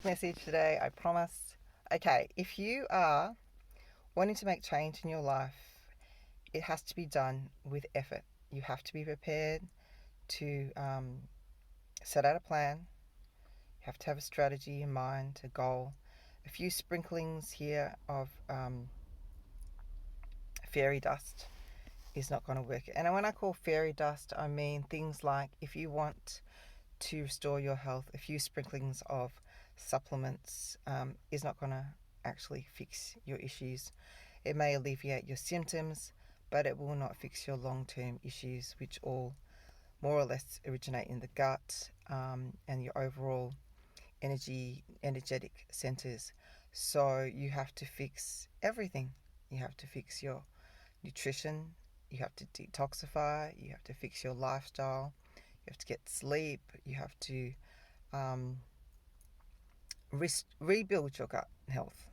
message today, I promise. Okay, if you are wanting to make change in your life, it has to be done with effort. You have to be prepared to set out a plan. You have to have a strategy in mind, a goal. A few sprinklings here of fairy dust is not going to work. And when I call fairy dust, I mean things like if you want to restore your health, a few sprinklings of supplements is not going to actually fix your issues. It may alleviate your symptoms, but it will not fix your long-term issues, which all more or less originate in the gut and your overall energetic centers. So you have to fix everything. You have to fix your nutrition, you have to detoxify, you have to fix your lifestyle, you have to get sleep, you have to um, rebuild your gut health.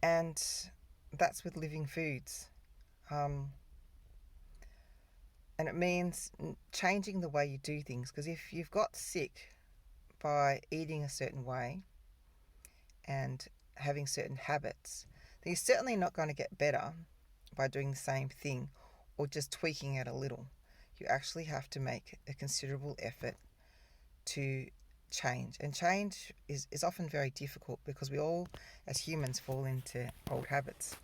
And that's with living foods. Um, and it means changing the way you do things, because if you've got sick by eating a certain way and having certain habits, then you're certainly not going to get better by doing the same thing or just tweaking it a little. You actually have to make a considerable effort to change. And change is often very difficult because we all, as humans, fall into old habits.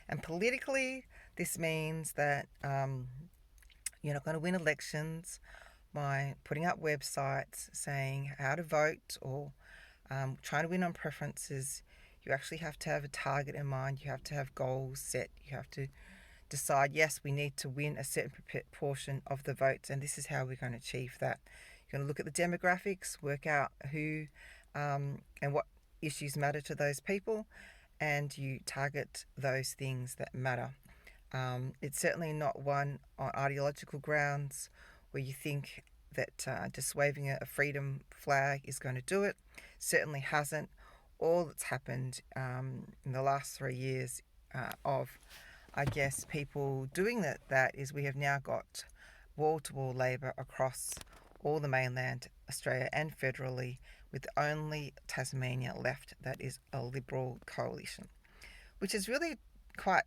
And politically, this means that you're not going to win elections by putting up websites saying how to vote or trying to win on preferences. You actually have to have a target in mind. You have to have goals set. You have to decide, yes, we need to win a certain portion of the votes, and this is how we're going to achieve that. You're going to look at the demographics, work out who and what issues matter to those people, and you target those things that matter. It's certainly not one on ideological grounds where you think that just waving a freedom flag is going to do it. Certainly hasn't. All that's happened in the last 3 years of, I guess, people doing that is we have now got wall-to-wall Labor across all the mainland Australia and federally, with only Tasmania left that is a Liberal coalition, which is really quite,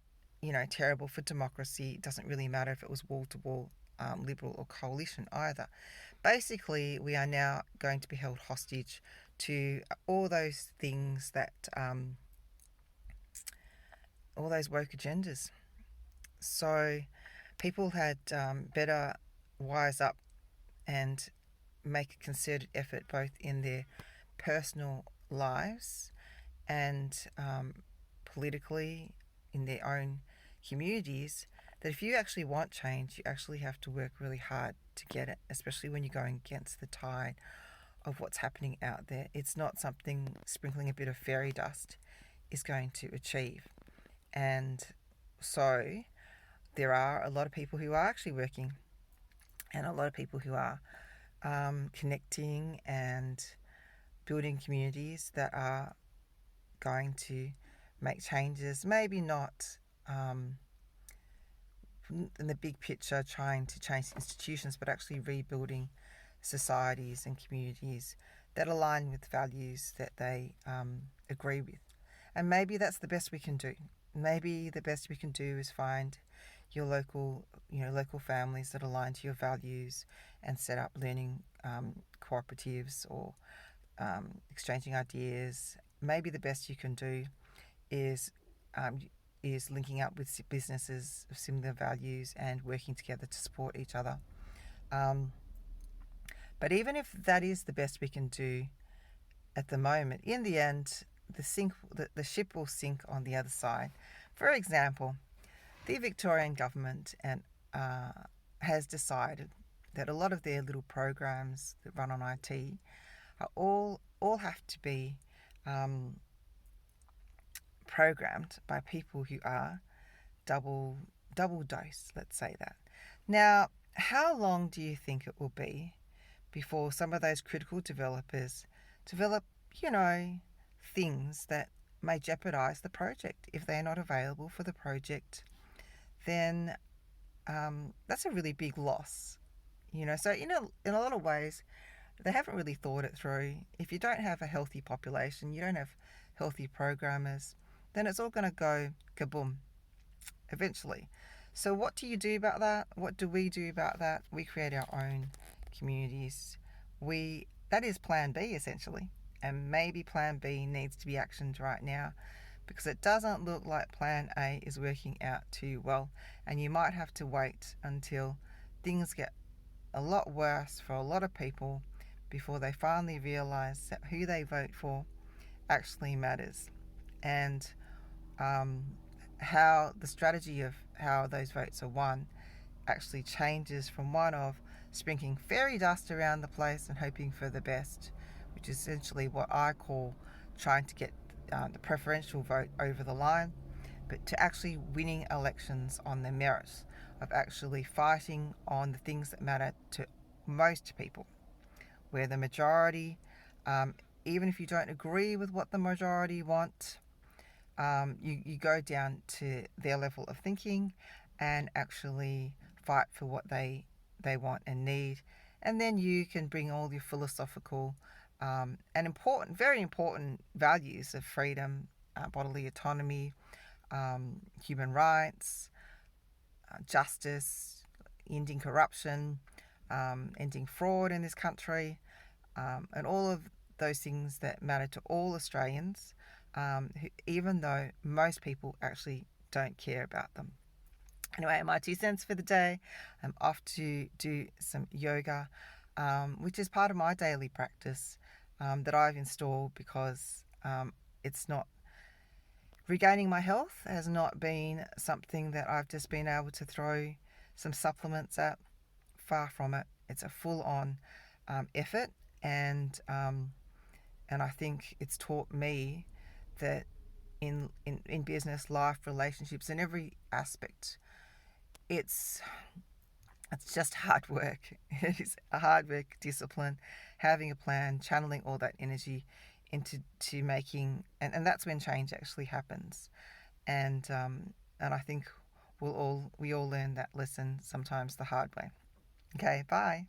terrible for democracy. It doesn't really matter if it was wall-to-wall Liberal or coalition either. Basically, we are now going to be held hostage to all those things that, all those woke agendas. So people had better wise up and make a concerted effort both in their personal lives and politically in their own communities, that if you actually want change, you actually have to work really hard to get it, especially when you're going against the tide of what's happening out there. It's not something sprinkling a bit of fairy dust is going to achieve. And so there are a lot of people who are actually working and a lot of people who are connecting and building communities that are going to make changes, maybe not in the big picture trying to change institutions, but actually rebuilding societies and communities that align with values that they agree with. And maybe that's the best we can do. Maybe the best we can do is find your local families that align to your values and set up learning cooperatives or exchanging ideas. Maybe the best you can do is linking up with businesses of similar values and working together to support each other. But even if that is the best we can do at the moment, in the end, the ship will sink on the other side. For example, the Victorian government has decided that a lot of their little programs that run on IT are all have to be programmed by people who are double dose, let's say that. Now, how long do you think it will be before some of those critical developers develop, things that may jeopardize the project? If they're not available for the project, then that's a really big loss. So in a lot of ways, they haven't really thought it through. If you don't have a healthy population, you don't have healthy programmers, then it's all going to go kaboom eventually. So, what do you do about that? What do we do about that? We create our own communities. That is plan B essentially. And maybe plan B needs to be actioned right now because it doesn't look like plan A is working out too well. And you might have to wait until things get a lot worse for a lot of people before they finally realize that who they vote for actually matters. And um, how the strategy of how those votes are won actually changes from one of sprinkling fairy dust around the place and hoping for the best, which is essentially what I call trying to get the preferential vote over the line, but to actually winning elections on the merits of actually fighting on the things that matter to most people, where the majority, even if you don't agree with what the majority want, you go down to their level of thinking and actually fight for what they want and need. And then you can bring all your philosophical and important, very important values of freedom, bodily autonomy, human rights, justice, ending corruption, ending fraud in this country, and all of those things that matter to all Australians, even though most people actually don't care about them. Anyway, my 2 cents for the day. I'm off to do some yoga, which is part of my daily practice that I've installed because it's not regaining my health has not been something that I've just been able to throw some supplements at. Far from it. It's a full-on effort, and I think it's taught me that in business, life, relationships, in every aspect, it's just hard work. It is a hard work, discipline, having a plan, channeling all that energy into making, and that's when change actually happens. And I think we all learn that lesson sometimes the hard way. Okay, bye.